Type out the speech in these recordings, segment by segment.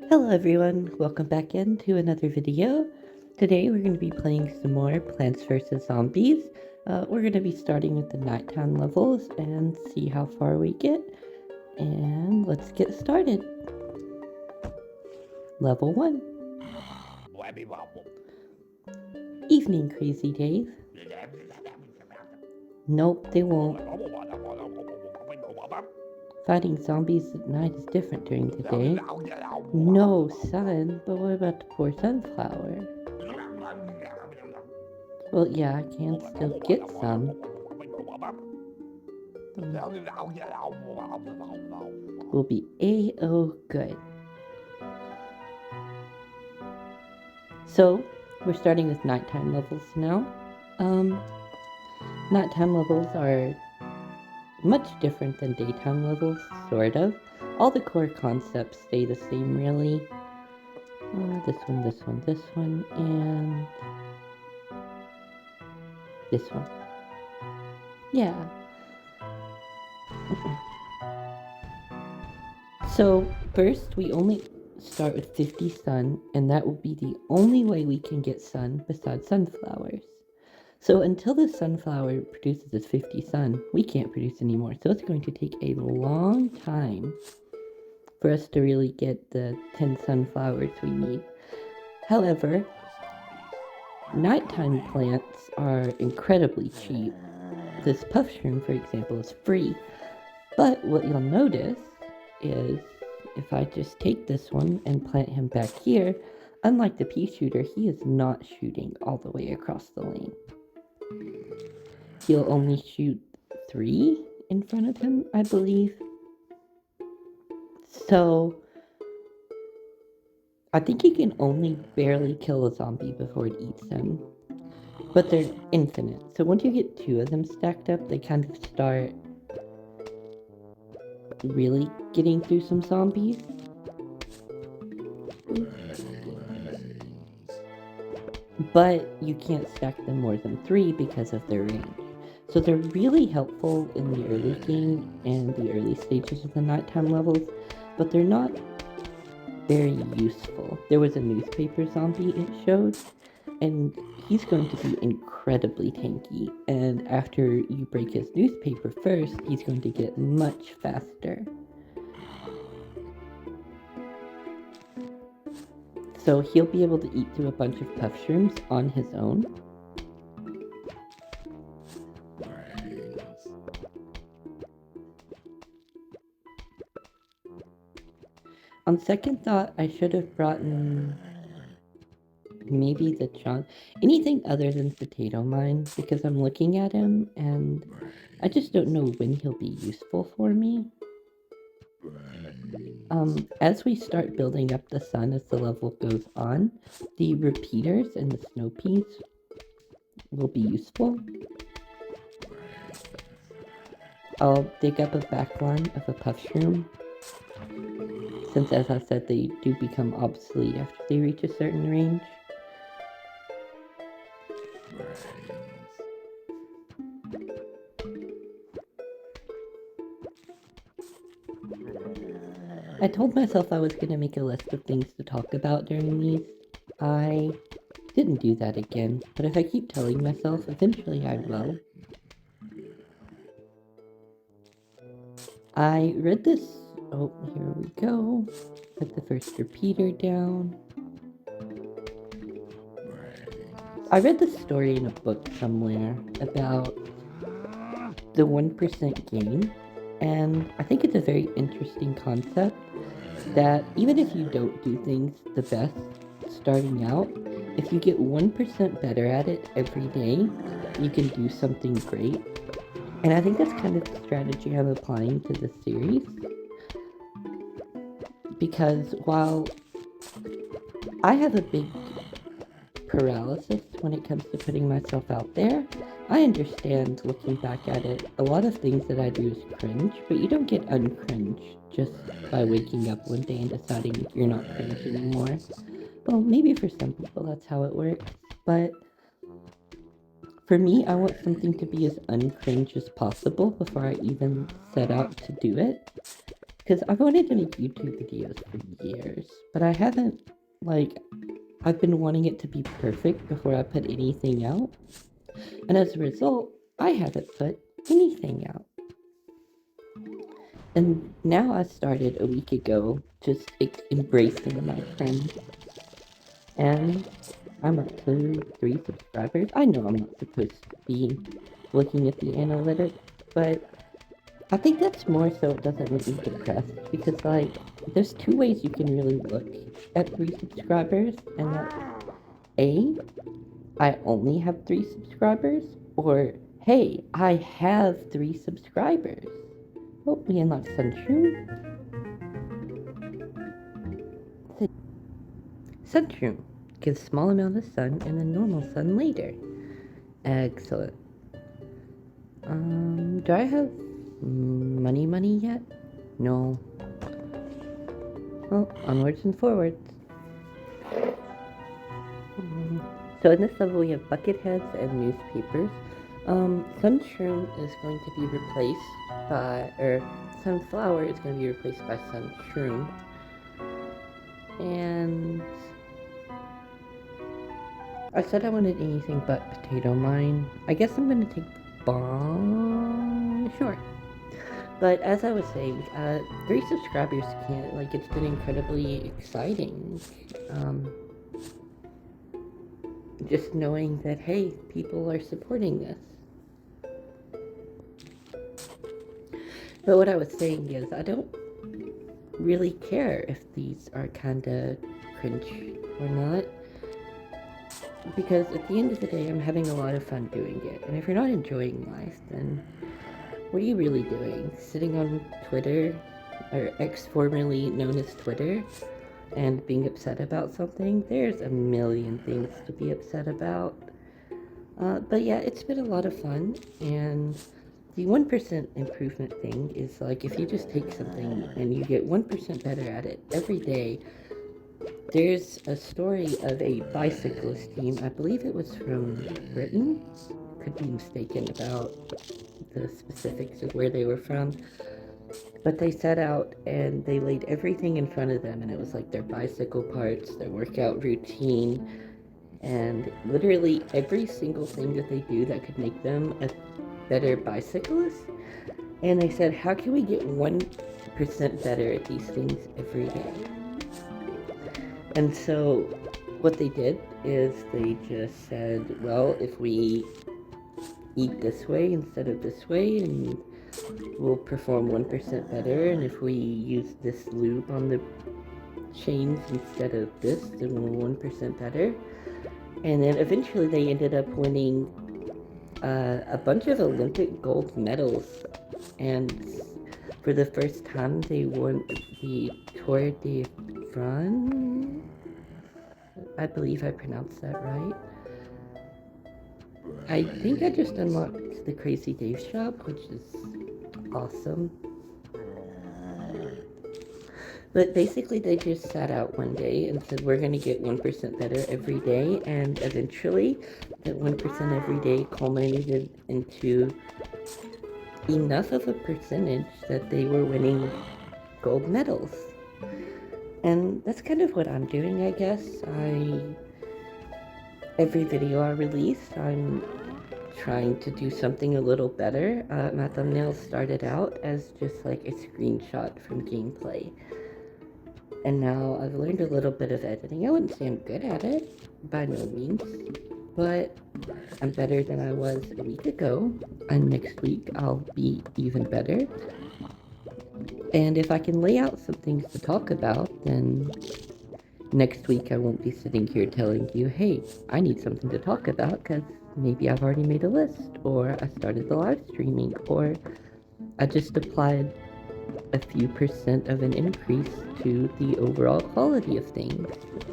Hello everyone, welcome back into another video. Today we're going to be playing some more Plants vs. Zombies. We're going to be starting with the nighttime levels and see how far we get. And let's get started. Level 1. Evening, Crazy Dave. Nope, they won't. Fighting zombies at night is different during the day. No, son, but what about the poor sunflower? Well, yeah, I can still get some. We'll be A-O good. So, we're starting with nighttime levels now. Nighttime levels are much different than daytime levels, sort of. All the core concepts stay the same, really. This one, and this one. Yeah. So, first, we only start with 50 sun, and that will be the only way we can get sun besides sunflowers. So until the sunflower produces its 50 sun, we can't produce anymore. So it's going to take a long time for us to really get the 10 sunflowers we need. However, nighttime plants are incredibly cheap. This puff shroom, for example, is free. But what you'll notice is if I just take this one and plant him back here, unlike the pea shooter, he is not shooting all the way across the lane. He'll only shoot 3 in front of him, I believe. So, I think he can only barely kill a zombie before it eats him. But they're infinite. So once you get 2 of them stacked up, they kind of start really getting through some zombies. But you can't stack them more than 3 because of their range. So they're really helpful in the early game and the early stages of the nighttime levels, but they're not very useful. There was a newspaper zombie it showed, and he's going to be incredibly tanky, and after you break his newspaper first, he's going to get much faster. So he'll be able to eat through a bunch of puff shrooms on his own. On second thought, I should have brought in maybe the anything other than potato mine, because I'm looking at him and I just don't know when he'll be useful for me. As we start building up the sun as the level goes on, the repeaters and the snow peas will be useful. I'll dig up a backline of a puff shroom, since as I said, they do become obsolete after they reach a certain range. I told myself I was going to make a list of things to talk about during these. I didn't do that again, but if I keep telling myself, eventually I will. I read this... Oh, here we go. Put the first repeater down. I read this story in a book somewhere about the 1% gain, and I think it's a very interesting concept that even if you don't do things the best starting out, if you get 1% better at it every day, you can do something great. And I think that's kind of the strategy I'm applying to this series. Because while I have a big paralysis when it comes to putting myself out there, I understand looking back at it, a lot of things that I do is cringe, but you don't get uncringe just by waking up one day and deciding you're not cringe anymore. Well, maybe for some people that's how it works, but for me, I want something to be as uncringe as possible before I even set out to do it. because I've wanted to make YouTube videos for years, but I haven't, like, I've been wanting it to be perfect before I put anything out, and as a result, I haven't put anything out. And now I started a week ago just embracing my friends, and I'm up to 3 subscribers. I know I'm not supposed to be looking at the analytics, but I think that's more so it doesn't make me depressed because, like, there's 2 ways you can really look at 3 subscribers, and that's A, I only have 3 subscribers, or hey, I have 3 subscribers. Oh, we unlocked Sunshroom. Sunshroom gives small amount of sun and then normal sun later. Excellent. Do I have money yet? No. Well, onwards and forwards. So in this level we have bucket heads and newspapers. Sunshroom is going to be replaced by, or Sunflower is going to be replaced by Sunshroom. And I said I wanted anything but potato mine. I guess I'm going to take bomb. Sure. But as I was saying, 3 subscribers can't, like, it's been incredibly exciting. Just knowing that, hey, people are supporting this. But what I was saying is, I don't really care if these are kinda cringe or not. Because at the end of the day, I'm having a lot of fun doing it. And if you're not enjoying life, then what are you really doing? Sitting on Twitter, or X formerly known as Twitter, and being upset about something? There's a million things to be upset about. But yeah, it's been a lot of fun, and the 1% improvement thing is like if you just take something and you get 1% better at it every day. There's a story of a bicyclist team, I believe it was from Britain, could be mistaken about the specifics of where they were from, but they set out and they laid everything in front of them, and it was like their bicycle parts, their workout routine, and literally every single thing that they do that could make them a better bicyclist. And they said, how can we get 1% better at these things every day? And so what they did is they just said, well, if we eat this way instead of this way, and we'll perform 1% better, and if we use this lube on the chains instead of this, then we'll 1% better. And then eventually they ended up winning a bunch of Olympic gold medals, and for the first time they won the Tour de France. I believe I pronounced that right. I think I just unlocked the Crazy Dave shop, which is awesome. But basically they just sat out one day and said, we're going to get 1% better every day, and eventually that 1% every day culminated into enough of a percentage that they were winning gold medals. And that's kind of what I'm doing, I guess. Every video I release, I'm trying to do something a little better. My thumbnails started out as just like a screenshot from gameplay. And now I've learned a little bit of editing. I wouldn't say I'm good at it, by no means, but I'm better than I was a week ago, and next week I'll be even better. And if I can lay out some things to talk about, then next week I won't be sitting here telling you, hey, I need something to talk about, because maybe I've already made a list, or I started the live streaming, or I just applied a few percent of an increase to the overall quality of things,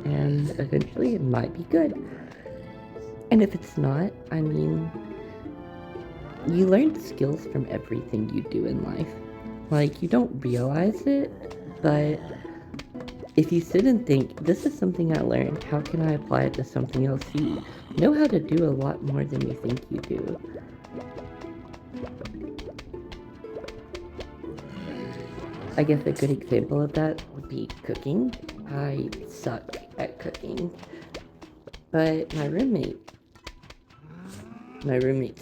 and eventually it might be good. And if it's not, I mean, you learn skills from everything you do in life. Like, you don't realize it, but if you sit and think, this is something I learned, how can I apply it to something else? You know how to do a lot more than you think you do. I guess a good example of that would be cooking. I suck at cooking, but my roommate's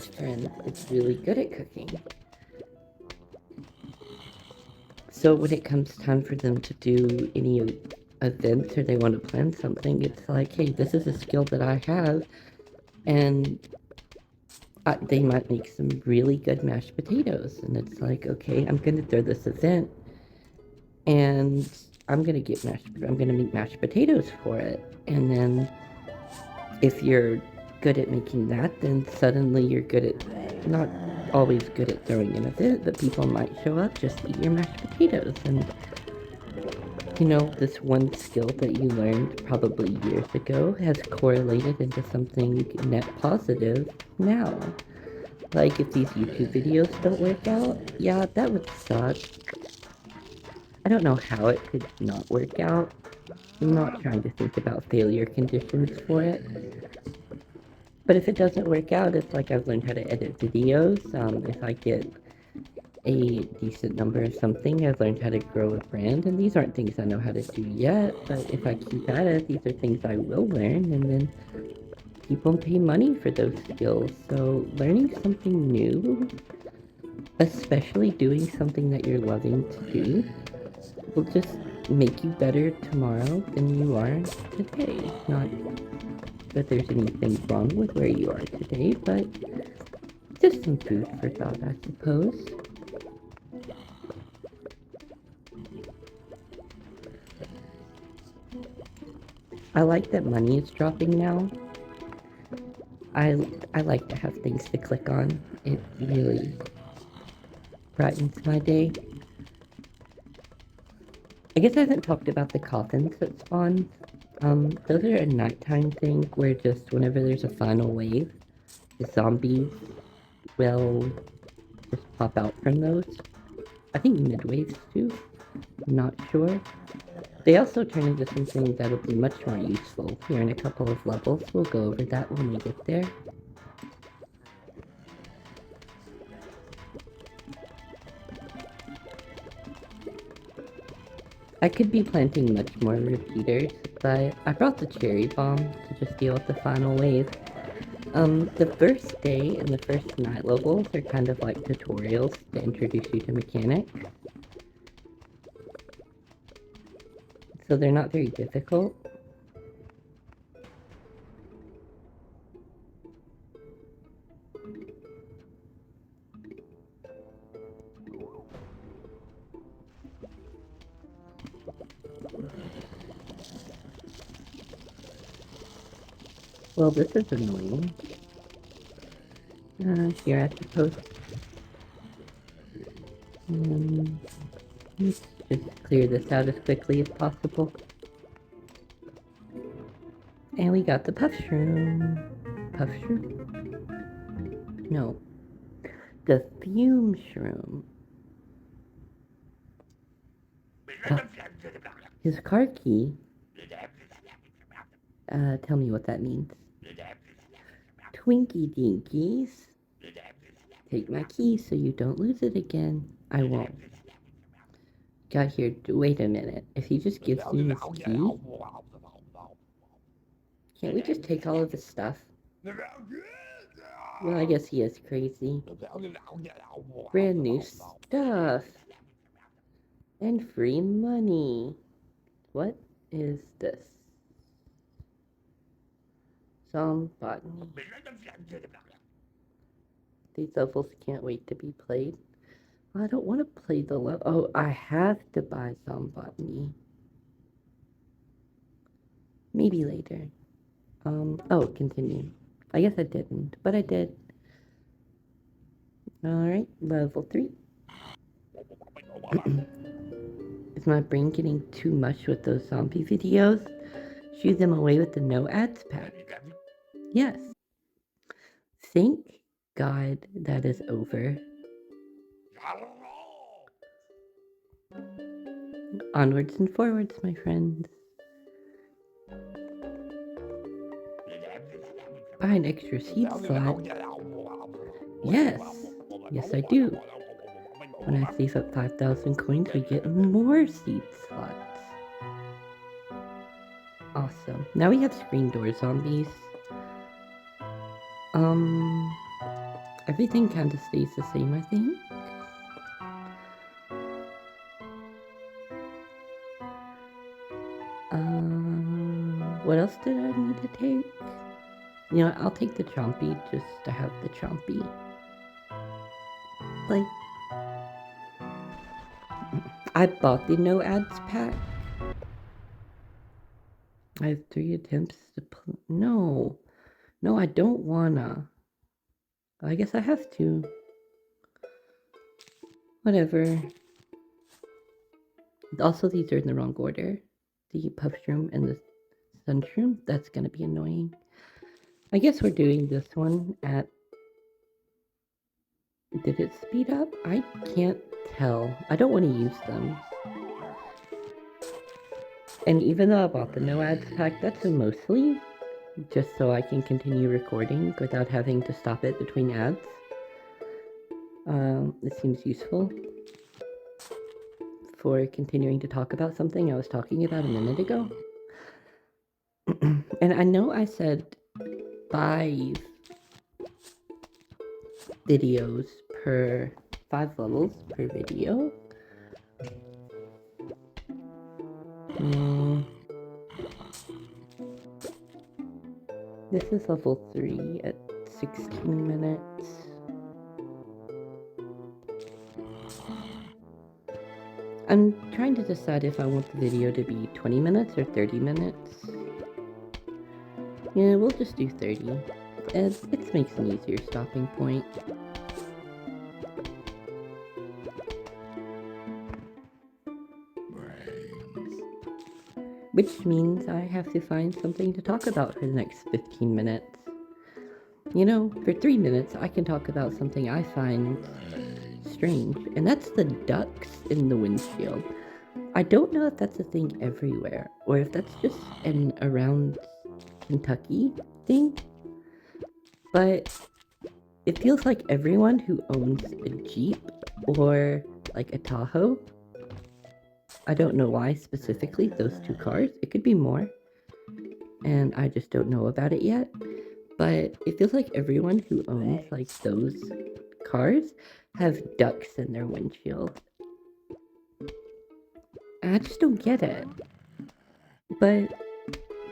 friend is really good at cooking. So when it comes time for them to do any events or they want to plan something, it's like, hey, this is a skill that I have, and they might make some really good mashed potatoes. And it's like, okay, I'm going to throw this event, and I'm going to make mashed potatoes for it. And then if you're good at making that, then suddenly you're good at, not always good at throwing an event, but people might show up just to eat your mashed potatoes. And this one skill that you learned probably years ago has correlated into something net positive now. Like if these YouTube videos don't work out, yeah, that would suck. I don't know how it could not work out. I'm not trying to think about failure conditions for it. But if it doesn't work out, it's like I've learned how to edit videos. If I get a decent number of something, I've learned how to grow a brand. And these aren't things I know how to do yet, but if I keep at it, these are things I will learn. And then people pay money for those skills. So learning something new, especially doing something that you're loving to do, will just make you better tomorrow than you are today. Not that there's anything wrong with where you are today, but just some food for thought, I suppose. I like that money is dropping now. I like to have things to click on. It really brightens my day. I guess I haven't talked about the coffins that spawn. Those are a nighttime thing where just whenever there's a final wave, the zombies will just pop out from those. I think mid-waves too. I'm not sure. They also turn into something that'll be much more useful here in a couple of levels. We'll go over that when we get there. I could be planting much more repeaters, but I brought the cherry bomb to just deal with the final wave. The first day and the first night levels are kind of like tutorials to introduce you to mechanics. So they're not very difficult. Well, this is annoying. Here I suppose. Let's just clear this out as quickly as possible. And we got the puff shroom. Puff shroom? No. The fume shroom. His car key. Tell me what that means. Twinkie Dinkies. Take my key so you don't lose it again. I won't. Got here. Wait a minute. If he just gives me his key, can't we just take all of his stuff? Well, I guess he is crazy. Brand new stuff. And free money. What is this? Some botany. These levels can't wait to be played. I don't want to play the level. Oh, I have to buy some botany. Maybe later. Oh, continue. I guess I didn't, but I did. Alright, level 3. Is my brain getting too much with those zombie videos? Shoo them away with the no ads pack. Yes. Thank God that is over. Onwards and forwards, my friends. Buy an extra seed slot. Yes. Yes, I do. When I save up 5,000 coins, we get more seed slots. Awesome. Now we have screen door zombies. Everything kind of stays the same, I think. What else did I need to take? You know, I'll take the chompy just to have the chompy. Like, I bought the no ads pack. I have 3 attempts to no, I don't wanna. I guess I have to. Whatever. Also, these are in the wrong order. The puff shroom and the sun shroom. That's gonna be annoying. I guess we're doing this one at... Did it speed up? I can't tell. I don't want to use them. And even though I bought the no ads pack, that's mostly just so I can continue recording without having to stop it between ads. It seems useful for continuing to talk about something I was talking about a minute ago. And I know I said 5 videos per 5 levels per video. This is level 3 at 16 minutes. I'm trying to decide if I want the video to be 20 minutes or 30 minutes. Yeah, we'll just do 30. It makes an easier stopping point. Which means I have to find something to talk about for the next 15 minutes. You know, for 3 minutes I can talk about something I find strange, and that's the ducks in the windshield. I don't know if that's a thing everywhere, or if that's just an around Kentucky thing, but it feels like everyone who owns a Jeep or like a Tahoe, I don't know why specifically those 2 cars, it could be more, and I just don't know about it yet, but it feels like everyone who owns like those cars have ducks in their windshield. I just don't get it. But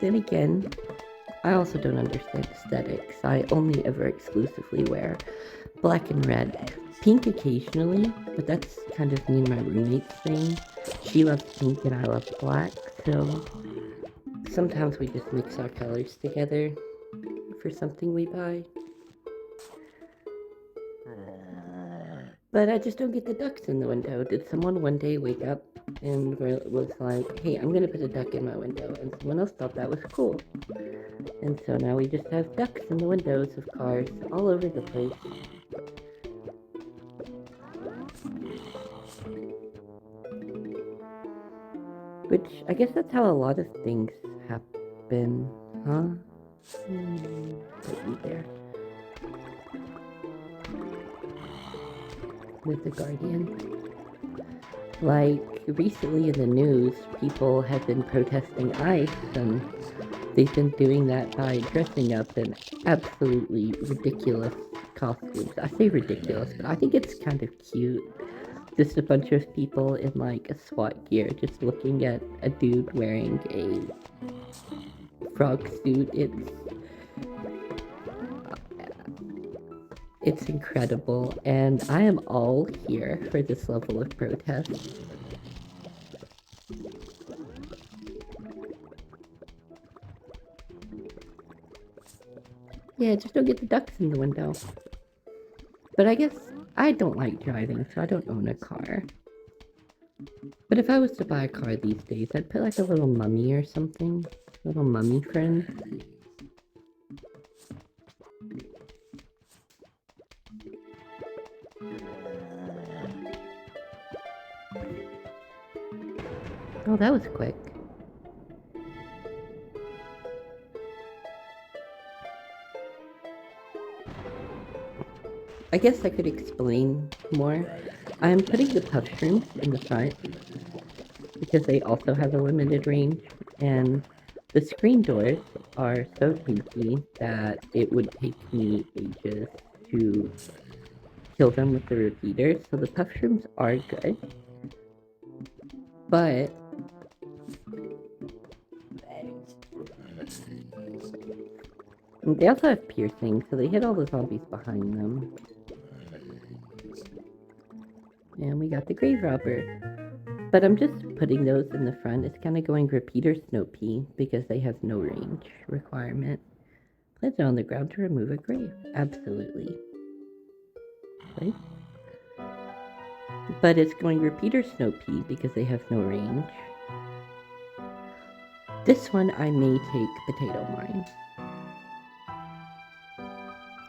then again, I also don't understand aesthetics. I only ever exclusively wear black and red. Pink occasionally, but that's kind of me and my roommate's thing. She loves pink and I love black, so sometimes we just mix our colors together for something we buy. But I just don't get the ducks in the window. Did someone one day wake up and was like, hey, I'm gonna put a duck in my window, and someone else thought that was cool. And so now we just have ducks in the windows of cars all over the place. Which, I guess that's how a lot of things happen, huh? Put you there. With the Guardian. Like, recently in the news, people have been protesting ICE, and they've been doing that by dressing up in absolutely ridiculous costumes. I say ridiculous, but I think it's kind of cute. Just a bunch of people in like a SWAT gear just looking at a dude wearing a frog suit. It's incredible, and I am all here for this level of protest. Yeah, just don't get the ducks in the window. But I guess I don't like driving, so I don't own a car. But if I was to buy a car these days, I'd put like a little mummy or something. A little mummy friend. Oh, that was quick. I guess I could explain more. I'm putting the puff shrooms in the front because they also have a limited range, and the screen doors are so sneaky that it would take me ages to kill them with the repeaters. So the puff shrooms are good, but they also have piercing, so they hit all the zombies behind them. And we got the grave robber. But I'm just putting those in the front. It's kind of going repeater Snow Pea because they have no range requirement. Place it on the ground to remove a grave. Absolutely. Right? But it's going repeater Snow Pea because they have no range. This one I may take Potato Mine.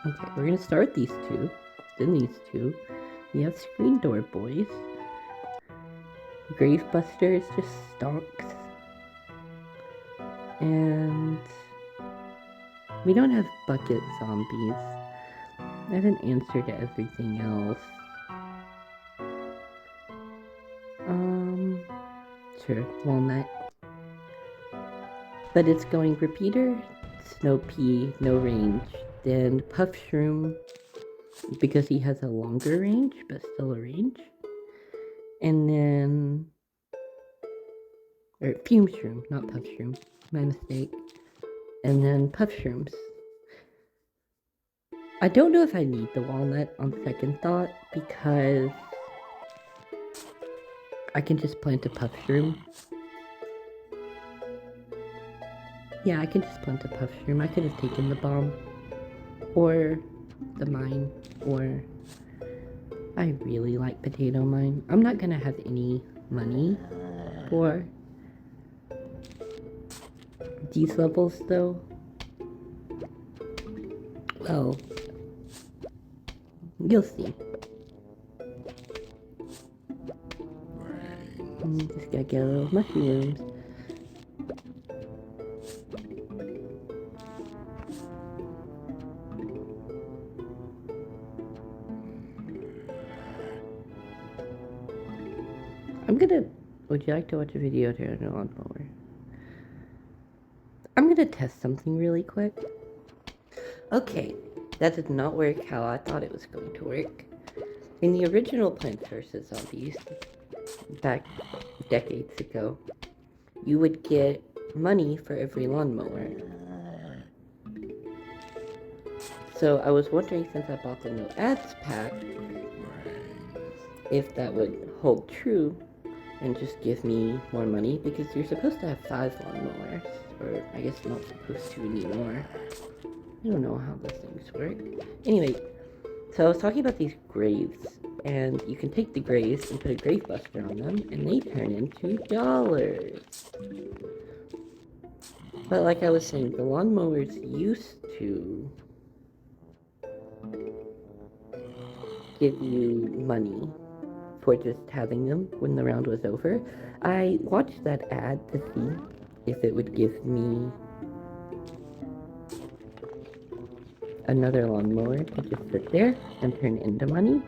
Okay, we're going to start with these two. Then these two. We have Screen Door Boys. Gravebuster is just stonks. And we don't have bucket zombies. I have an answer to everything else. Sure, walnut. But it's going repeater, Snow Pea, no range. Then Puff Shroom, because he has a longer range, but still a range. And then, or Fume Shroom, not Puff Shroom, my mistake. And then Puff Shrooms. I don't know if I need the walnut on second thought, because I can just plant a Puff Shroom. Yeah, I can just plant a Puff Shroom. I could have taken the bomb, or the mine, or I really like Potato Mine. I'm not gonna have any money for these levels though. Well, you'll see. Just gotta get a little mushrooms. Would you like to watch a video to turn a lawnmower? I'm gonna test something really quick. Okay, that did not work how I thought it was going to work. In the original Plants vs. Zombies, back decades ago, you would get money for every lawnmower. So I was wondering, since I bought the no ads pack, if that would hold true and just give me more money, because you're supposed to have 5 lawnmowers, or I guess not supposed to anymore. I don't know how those things work. Anyway, so I was talking about these graves, and you can take the graves and put a grave buster on them, and they turn into dollars. But like I was saying, the lawnmowers used to give you money for just having them when the round was over. I watched that ad to see if it would give me another lawnmower to just sit there and turn into money,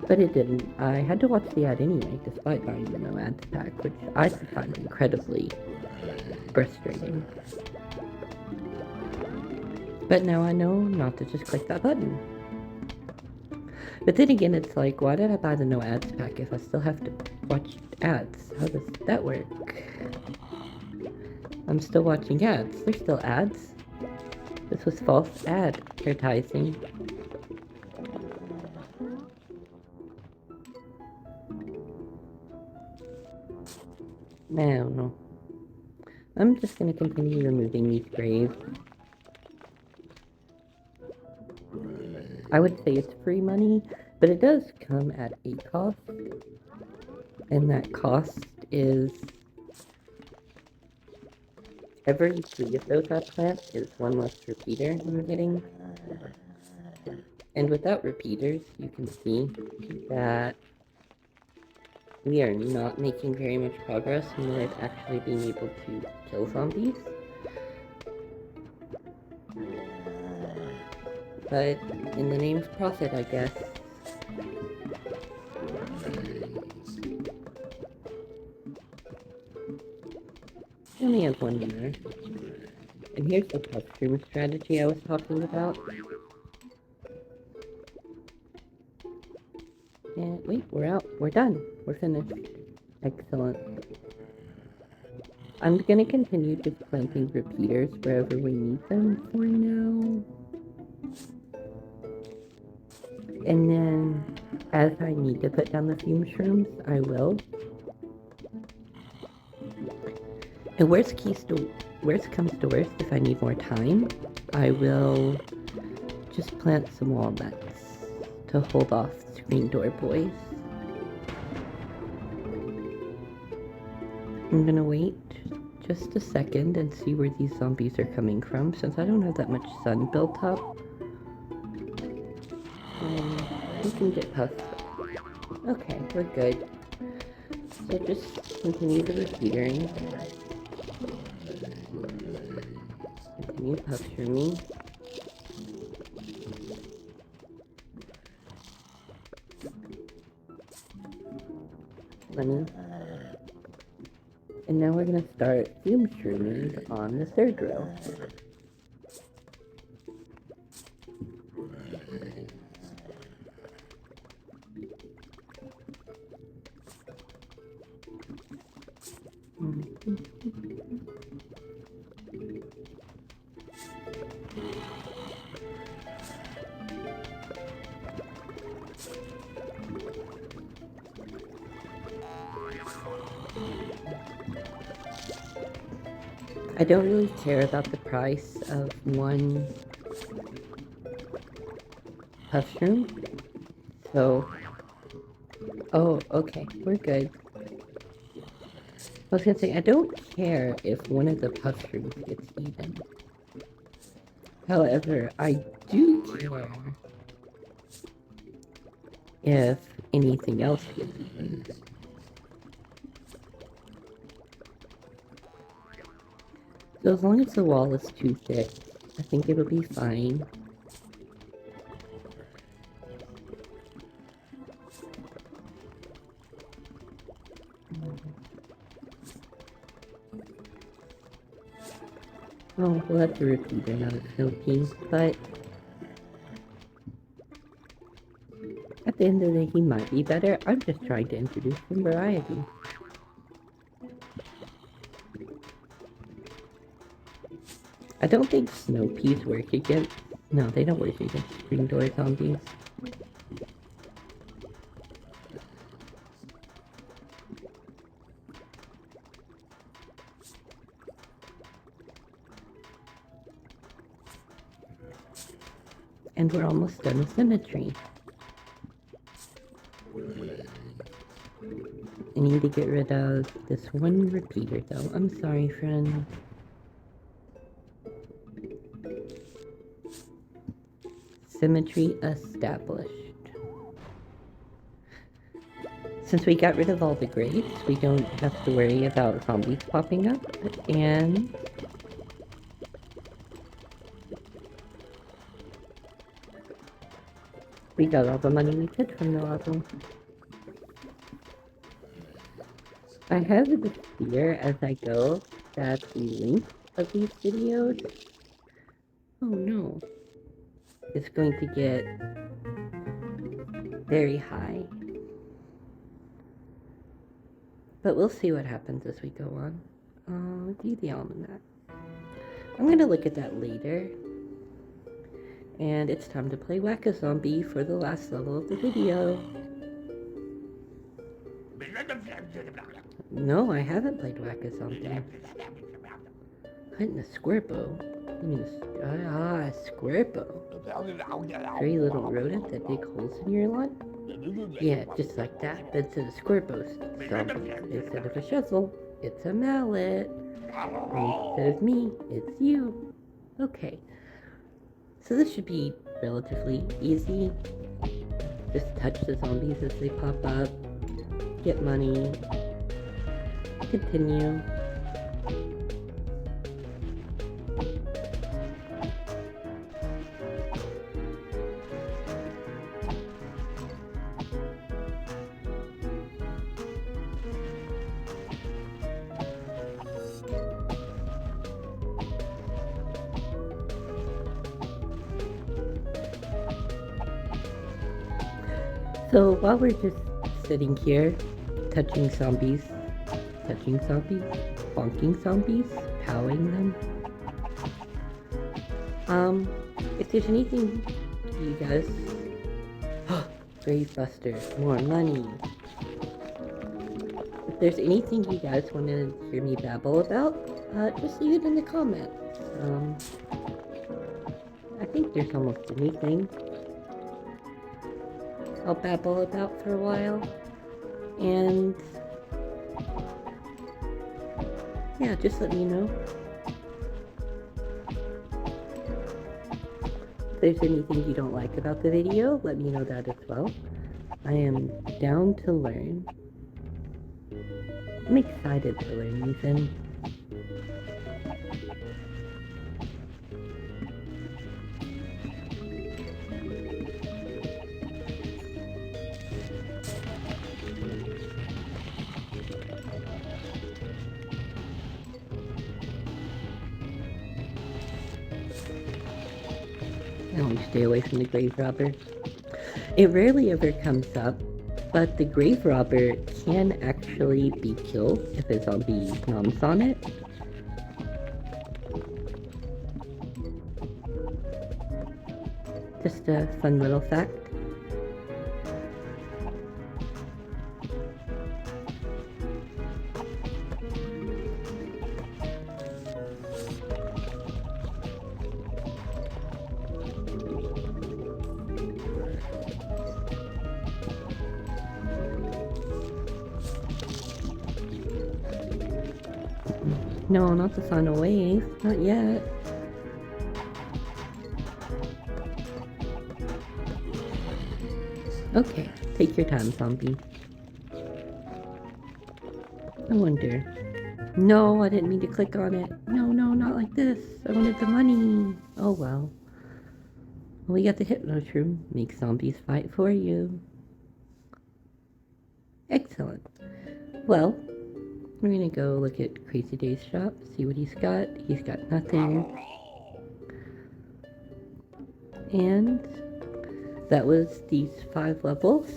but it didn't. I had to watch the ad anyway, despite buying the no ads pack, which I find incredibly frustrating. But now I know not to just click that button. But then again, it's like, why did I buy the no ads pack if I still have to watch ads? How does that work? I'm still watching ads. There's still ads. This was false advertising. I don't know. I'm just gonna continue removing these graves. I would say it's free money, but it does come at a cost. And that cost is every 3 of those I plant is 1 less repeater I'm getting. And without repeaters, you can see that we are not making very much progress in the way of actually being able to kill zombies. But in the name of profit, I guess, only have one more. And here's the mushroom strategy I was talking about. And wait, we're out. We're done. We're finished. Excellent. I'm gonna continue just planting repeaters wherever we need them for now. And then, as I need to put down the fume shrooms, I will. And worst comes to worst, if I need more time, I will just plant some walnuts to hold off screen door boys. I'm gonna wait just a second and see where these zombies are coming from, since I don't have that much sun built up. We can get past that. Okay, we're good. So just continue the repeatering. Continue puff me. Money. And now we're gonna start fume shrooming on the third row. I don't really care about the price of one puff shroom, so... Oh, okay, we're good. I was gonna say, I don't care if one of the puff shrooms gets eaten. However, I do care if anything else gets eaten. So as long as the wall is too thick, I think it'll be fine. Oh, we'll have to repeat another Snowkey, but at the end of the day, he might be better. I'm just trying to introduce some variety. I don't think snow peas work against... No, they don't work against screen door zombies. And we're almost done with symmetry. I need to get rid of this one repeater though. I'm sorry, friend. Symmetry established. Since we got rid of all the grates, we don't have to worry about zombies popping up, and we got all the money we could from the level. I have the fear as I go that the length of these videos, oh no, is going to get very high. But we'll see what happens as we go on. Do the almanac. I'm gonna look at that later. And it's time to play Whack-A-Zombie for the last level of the video. No, I haven't played Whack-A-Zombie. Hunting a squirpo. You mean a squirpo. Very little rodent that dig holes in your lawn? Yeah, just like that, but instead of squirpos, instead of a shovel, it's a mallet. And instead of me, it's you. Okay. So this should be relatively easy. Just touch the zombies as they pop up. Get money. Continue. So while we're just sitting here, touching zombies, bonking zombies, powing them, if there's anything you guys, Grave Buster, more money. If there's anything you guys want to hear me babble about, just leave it in the comments. I think there's almost anything I'll babble about for a while. And yeah, just let me know if there's anything you don't like about the video. Let me know that as well. I am down to learn. I'm excited to learn even. I want to stay away from the grave robber. It rarely ever comes up, but the grave robber can actually be killed if a zombie noms on it. Just a fun little fact. No, not the final wave. Not yet. Okay, take your time, zombie. I wonder. No, I didn't mean to click on it. No, not like this. I wanted the money. Oh well. We got the hypno shroom. Make zombies fight for you. Excellent. Well, we're gonna go look at Crazy Day's shop, see what he's got. He's got nothing. And that was these 5 levels.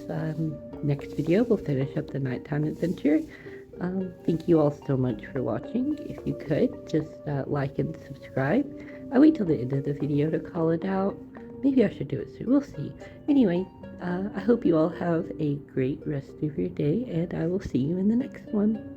Next video, we'll finish up the nighttime adventure. Thank you all so much for watching. If you could, just like and subscribe. I wait till the end of the video to call it out. Maybe I should do it soon. We'll see. Anyway, I hope you all have a great rest of your day, and I will see you in the next one.